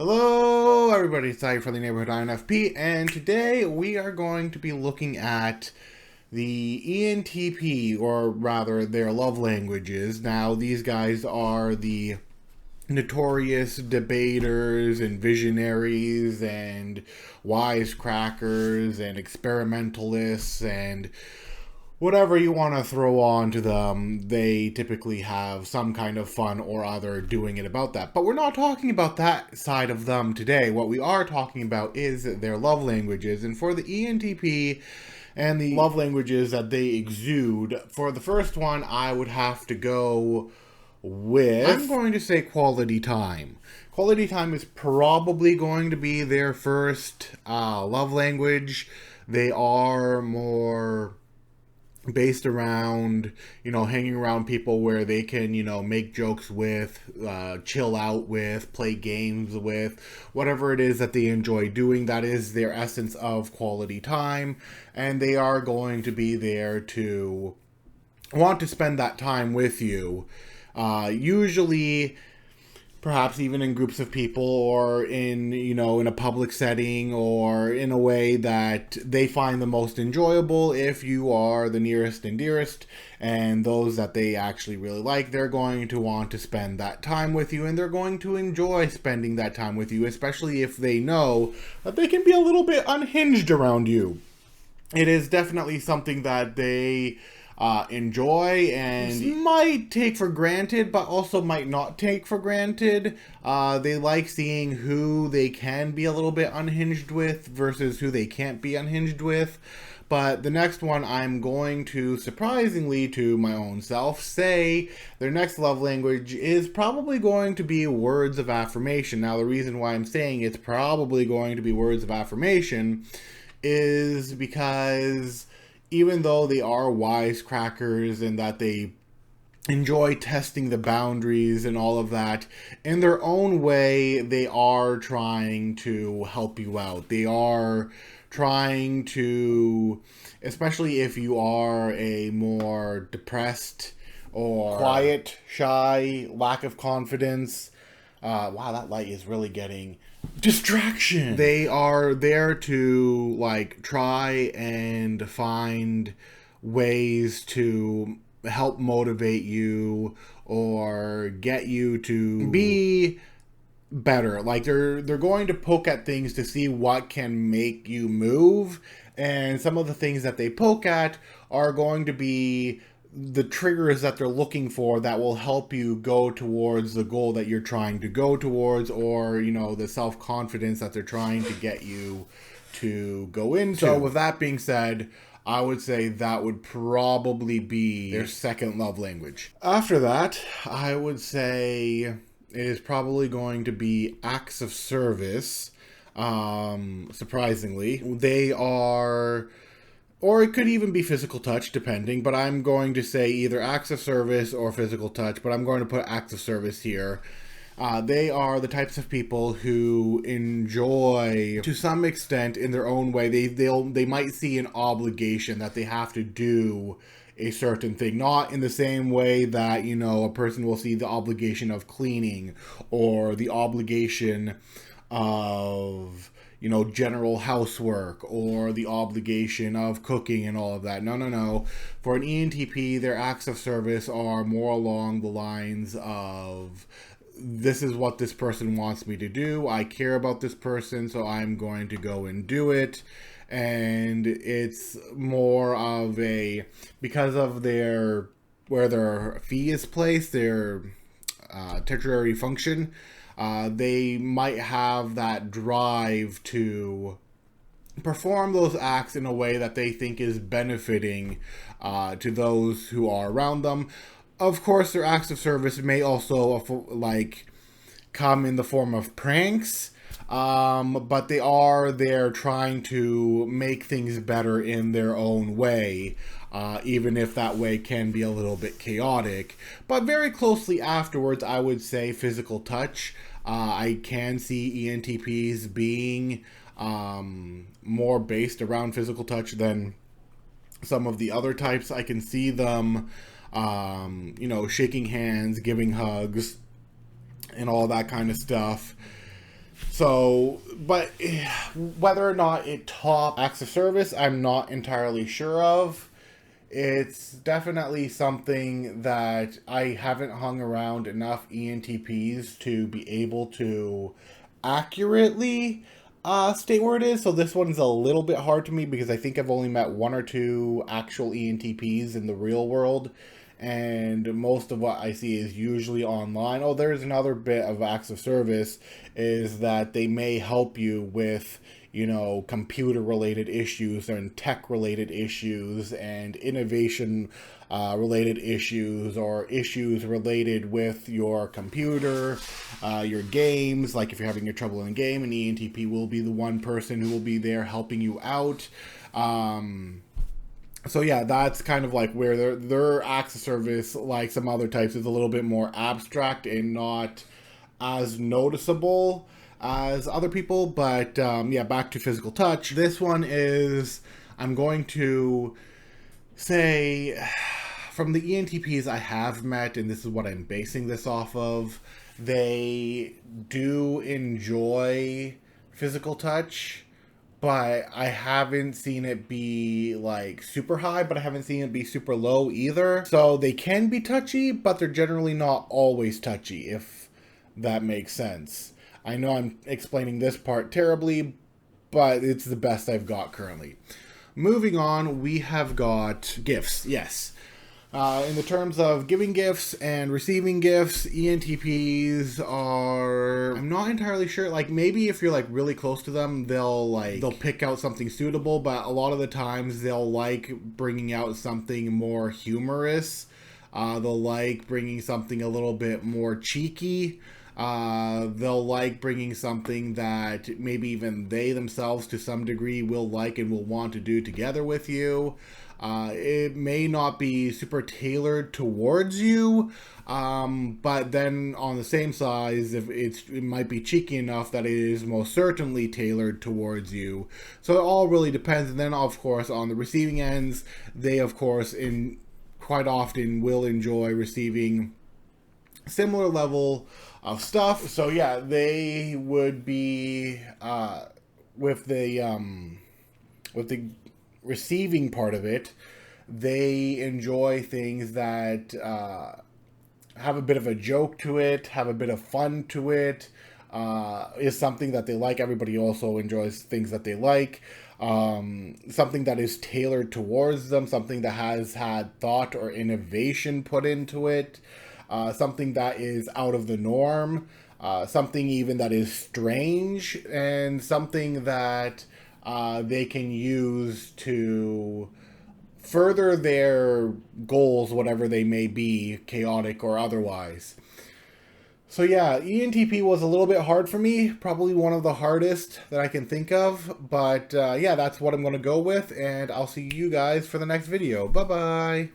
Hello everybody, it's Ty from the Neighborhood INFP, and today we are going to be looking at the ENTP, or rather their love languages. Now these guys are the notorious debaters and visionaries and wisecrackers and experimentalists and whatever you want to throw on to them. They typically have some kind of fun or other doing it about that. But we're not talking about that side of them today. What we are talking about is their love languages. And for the ENTP and the love languages that they exude, for the first one, I would have to go with, I'm going to say quality time. Quality time is probably going to be their first love language. They are more based around, hanging around people where they can, make jokes with, chill out with, play games with, whatever it is that they enjoy doing. That is their essence of quality time, and they are going to be there to want to spend that time with you. Usually, perhaps even in groups of people, or in a public setting, or in a way that they find the most enjoyable. If you are the nearest and dearest and those that they actually really like, they're going to want to spend that time with you, and they're going to enjoy spending that time with you, especially if they know that they can be a little bit unhinged around you. It is definitely something that they enjoy and might take for granted, but also might not take for granted. They like seeing who they can be a little bit unhinged with versus who they can't be unhinged with. But the next one, I'm going to, surprisingly to my own self, say their next love language is probably going to be words of affirmation. Now, the reason why I'm saying it's probably going to be words of affirmation is because even though they are wisecrackers and that they enjoy testing the boundaries and all of that, in their own way, they are trying to help you out. They are trying to, especially if you are a more depressed or quiet, shy, lack of confidence. Wow, that light is really getting distraction. They are there to try and find ways to help motivate you or get you to be better. They're going to poke at things to see what can make you move, and some of the things that they poke at are going to be the triggers that they're looking for that will help you go towards the goal that you're trying to go towards, or the self-confidence that they're trying to get you to go into. So with that being said, I would say that would probably be their second love language. After that, I would say it is probably going to be acts of service. Surprisingly, they are, or it could even be physical touch, depending, but I'm going to say either acts of service or physical touch, but I'm going to put acts of service here. They are the types of people who enjoy, to some extent, in their own way, they might see an obligation that they have to do a certain thing, not in the same way that, a person will see the obligation of cleaning or the obligation of general housework or the obligation of cooking and all of that. No. For an ENTP, their acts of service are more along the lines of, this is what this person wants me to do. I care about this person, so I'm going to go and do it. And it's more of a, because of where their fee is placed, their tertiary function, they might have that drive to perform those acts in a way that they think is benefiting to those who are around them. Of course, their acts of service may also come in the form of pranks, but they are there trying to make things better in their own way, even if that way can be a little bit chaotic. But very closely afterwards, I would say physical touch. I can see ENTPs being more based around physical touch than some of the other types. I can see them shaking hands, giving hugs, and all that kind of stuff. So, but whether or not it top acts of service, I'm not entirely sure of. It's definitely something that I haven't hung around enough ENTPs to be able to accurately state where it is. So this one's a little bit hard to me because I think I've only met one or two actual ENTPs in the real world. And most of what I see is usually online. Oh, there's another bit of acts of service is that they may help you with, you know, computer related issues and tech related issues and innovation related issues, or issues related with your computer, your games. Like if you're having your trouble in a game, an ENTP will be the one person who will be there helping you out. So yeah, that's kind of like where their acts of service, like some other types, is a little bit more abstract and not as noticeable as other people. But yeah, back to physical touch. This one is, I'm going to say, from the ENTPs I have met, and this is what I'm basing this off of, they do enjoy physical touch, but I haven't seen it be like super high, but I haven't seen it be super low either. So they can be touchy, but they're generally not always touchy, if that makes sense. I know I'm explaining this part terribly, but it's the best I've got currently. Moving on, we have got gifts. Yes. In the terms of giving gifts and receiving gifts, ENTPs are, I'm not entirely sure. Like maybe if you're like really close to them, they'll pick out something suitable, but a lot of the times they'll like bringing out something more humorous. They'll like bringing something a little bit more cheeky. They'll like bringing something that maybe even they themselves to some degree will like and will want to do together with you. It may not be super tailored towards you, but then on the same size, if it might be cheeky enough that it is most certainly tailored towards you. So it all really depends. And then of course on the receiving ends, they of course quite often will enjoy receiving similar level of stuff. So yeah, they would be with the receiving part of it, they enjoy things that have a bit of a joke to it, have a bit of fun to it, is something that they like. Everybody also enjoys things that they like. Something that is tailored towards them, something that has had thought or innovation put into it, something that is out of the norm, something even that is strange, and something that they can use to further their goals, whatever they may be, chaotic or otherwise. So yeah, ENTP was a little bit hard for me, probably one of the hardest that I can think of, but yeah, that's what I'm going to go with, and I'll see you guys for the next video. Bye-bye!